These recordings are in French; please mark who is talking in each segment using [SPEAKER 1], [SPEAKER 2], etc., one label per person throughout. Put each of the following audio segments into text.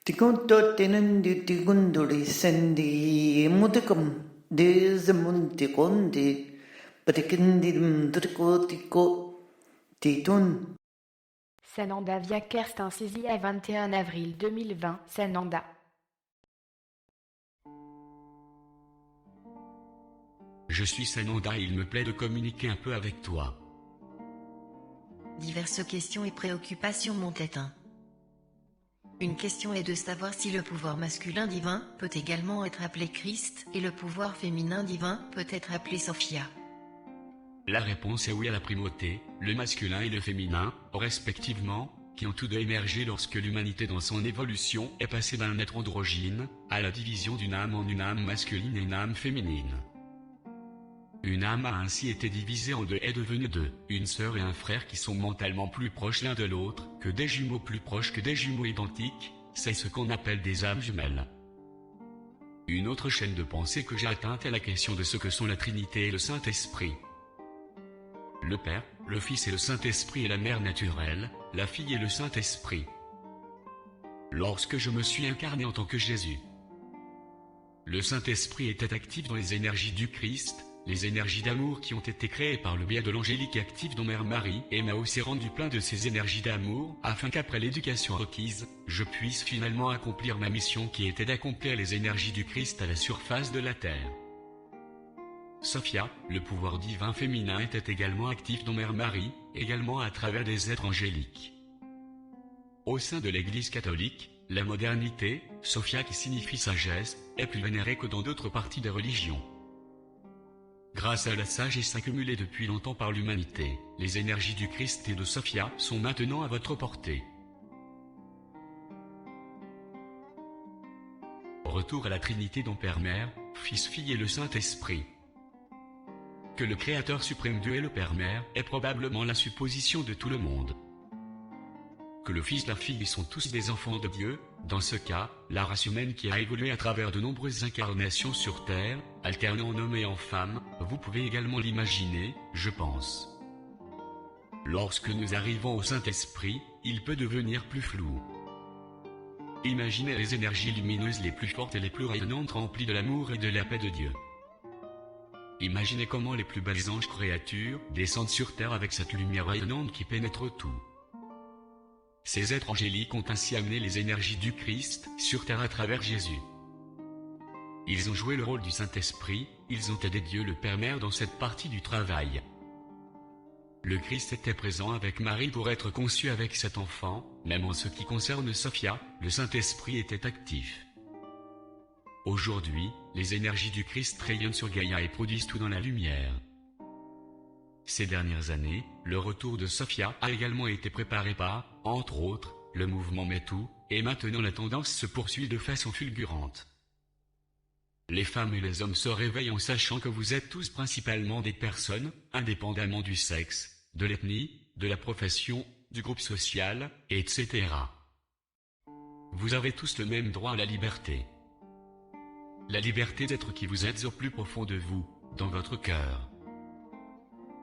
[SPEAKER 1] Tikuntotinandi tikunduri sendi mutikam dezamuntikondi patikindirim trikotiko titun.
[SPEAKER 2] Sananda via Kerstensizi à 21 avril 2020, Sananda.
[SPEAKER 3] Je suis Sananda et il me plaît de communiquer un peu avec toi.
[SPEAKER 4] Diverses questions et préoccupations m'ont éteint. Une question est de savoir si le pouvoir masculin divin peut également être appelé Christ et le pouvoir féminin divin peut être appelé Sophia.
[SPEAKER 3] La réponse est oui à la primauté, le masculin et le féminin, respectivement, qui ont tous deux émergé lorsque l'humanité dans son évolution est passée d'un être androgyne, à la division d'une âme en une âme masculine et une âme féminine. Une âme a ainsi été divisée en deux et est devenue deux, une sœur et un frère qui sont mentalement plus proches l'un de l'autre, que des jumeaux plus proches que des jumeaux identiques, c'est ce qu'on appelle des âmes jumelles. Une autre chaîne de pensée que j'ai atteinte est la question de ce que sont la Trinité et le Saint-Esprit. Le Père, le Fils et le Saint-Esprit et la Mère naturelle, la Fille et le Saint-Esprit. Lorsque je me suis incarné en tant que Jésus, le Saint-Esprit était actif dans les énergies du Christ, les énergies d'amour qui ont été créées par le biais de l'angélique active dans Mère Marie, et m'a aussi rendu plein de ces énergies d'amour, afin qu'après l'éducation requise, je puisse finalement accomplir ma mission qui était d'accomplir les énergies du Christ à la surface de la terre. Sophia, le pouvoir divin féminin était également actif dans Mère Marie, également à travers des êtres angéliques. Au sein de l'Église catholique, la modernité, Sophia qui signifie sagesse, est plus vénérée que dans d'autres parties des religions. Grâce à la sagesse accumulée depuis longtemps par l'humanité, les énergies du Christ et de Sophia sont maintenant à votre portée. Retour à la Trinité dont Père, Mère, Fils, Fille et le Saint-Esprit. Que le Créateur suprême Dieu est le Père, Mère est probablement la supposition de tout le monde. Que le Fils, la Fille sont tous des enfants de Dieu, dans ce cas, la race humaine qui a évolué à travers de nombreuses incarnations sur Terre, alternant en homme et en femme, vous pouvez également l'imaginer, je pense. Lorsque nous arrivons au Saint-Esprit, il peut devenir plus flou. Imaginez les énergies lumineuses les plus fortes et les plus rayonnantes remplies de l'amour et de la paix de Dieu. Imaginez comment les plus belles anges créatures descendent sur Terre avec cette lumière rayonnante qui pénètre tout. Ces êtres angéliques ont ainsi amené les énergies du Christ sur terre à travers Jésus. Ils ont joué le rôle du Saint-Esprit, ils ont aidé Dieu le Père Mère dans cette partie du travail. Le Christ était présent avec Marie pour être conçu avec cet enfant, même en ce qui concerne Sophia, le Saint-Esprit était actif. Aujourd'hui, les énergies du Christ rayonnent sur Gaïa et produisent tout dans la lumière. Ces dernières années, le retour de Sophia a également été préparé par, entre autres, le mouvement MeToo, et maintenant la tendance se poursuit de façon fulgurante. Les femmes et les hommes se réveillent en sachant que vous êtes tous principalement des personnes, indépendamment du sexe, de l'ethnie, de la profession, du groupe social, etc. Vous avez tous le même droit à la liberté. La liberté d'être qui vous êtes au plus profond de vous, dans votre cœur.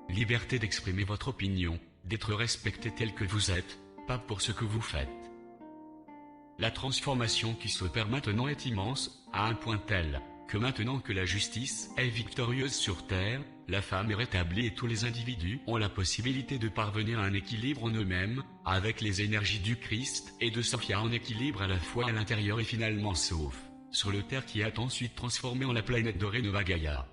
[SPEAKER 3] Liberté d'exprimer votre opinion, d'être respecté tel que vous êtes, pas pour ce que vous faites. La transformation qui s'opère maintenant est immense, à un point tel, que maintenant que la justice est victorieuse sur Terre, la femme est rétablie et tous les individus ont la possibilité de parvenir à un équilibre en eux-mêmes, avec les énergies du Christ et de Sophia en équilibre à la fois à l'intérieur et finalement sauf, sur le Terre qui est ensuite transformée en la planète dorée Nova Gaia.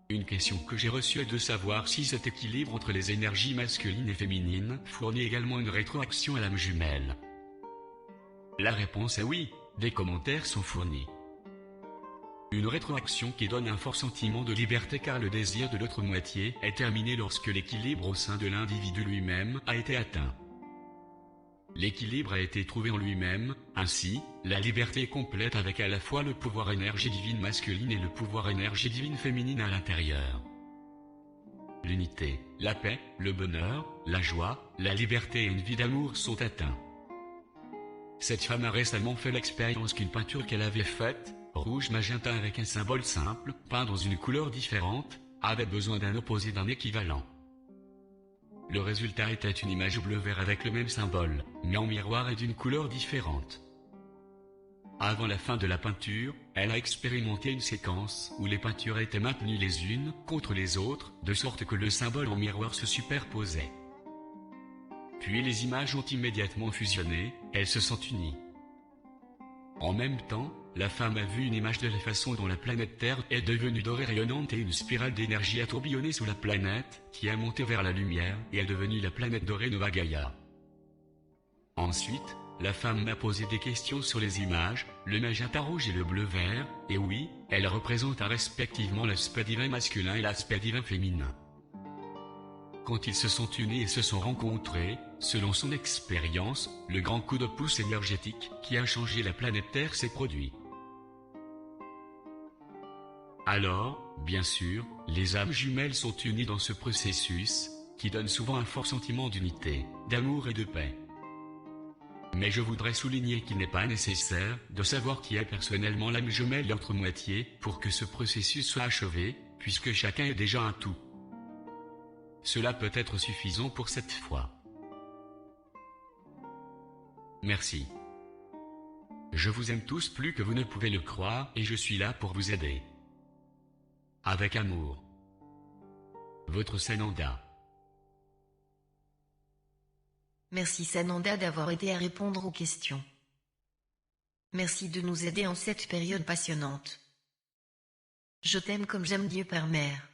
[SPEAKER 3] Une question que j'ai reçue est de savoir si cet équilibre entre les énergies masculines et féminines fournit également une rétroaction à l'âme jumelle. La réponse est oui, des commentaires sont fournis. Une rétroaction qui donne un fort sentiment de liberté car le désir de l'autre moitié est terminé lorsque l'équilibre au sein de l'individu lui-même a été atteint. L'équilibre a été trouvé en lui-même, ainsi, la liberté est complète avec à la fois le pouvoir énergie divine masculine et le pouvoir énergie divine féminine à l'intérieur. L'unité, la paix, le bonheur, la joie, la liberté et une vie d'amour sont atteints. Cette femme a récemment fait l'expérience qu'une peinture qu'elle avait faite, rouge magenta avec un symbole simple, peint dans une couleur différente, avait besoin d'un opposé d'un équivalent. Le résultat était une image bleu-vert avec le même symbole, mais en miroir et d'une couleur différente. Avant la fin de la peinture, elle a expérimenté une séquence où les peintures étaient maintenues les unes contre les autres, de sorte que le symbole en miroir se superposait. Puis les images ont immédiatement fusionné, elles se sont unies. En même temps, la femme a vu une image de la façon dont la planète Terre est devenue dorée rayonnante et une spirale d'énergie a tourbillonné sous la planète, qui a monté vers la lumière et est devenue la planète dorée Nova Gaia. Ensuite, la femme m'a posé des questions sur les images, le magenta rouge et le bleu-vert, et oui, elles représentent respectivement l'aspect divin masculin et l'aspect divin féminin. Quand ils se sont unis et se sont rencontrés, selon son expérience, le grand coup de pouce énergétique qui a changé la planète Terre s'est produit. Alors, bien sûr, les âmes jumelles sont unies dans ce processus, qui donne souvent un fort sentiment d'unité, d'amour et de paix. Mais je voudrais souligner qu'il n'est pas nécessaire de savoir qui est personnellement l'âme jumelle et l'autre moitié pour que ce processus soit achevé, puisque chacun est déjà un tout. Cela peut être suffisant pour cette fois. Merci. Je vous aime tous plus que vous ne pouvez le croire et je suis là pour vous aider. Avec amour. Votre Sananda.
[SPEAKER 4] Merci Sananda d'avoir aidé à répondre aux questions. Merci de nous aider en cette période passionnante. Je t'aime comme j'aime Dieu Père Mère.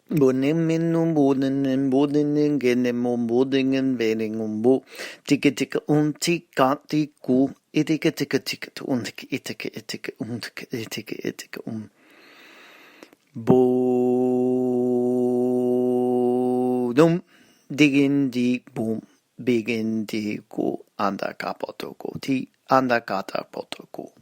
[SPEAKER 1] Bonemenu bodenen bodenen genemum bodingen beningum bo ticke ticke ticka ticku iticke ticke ticke iticke iticke iticke iticke bodum digin di boom begin di go anda kapotoko ti anda kata potoko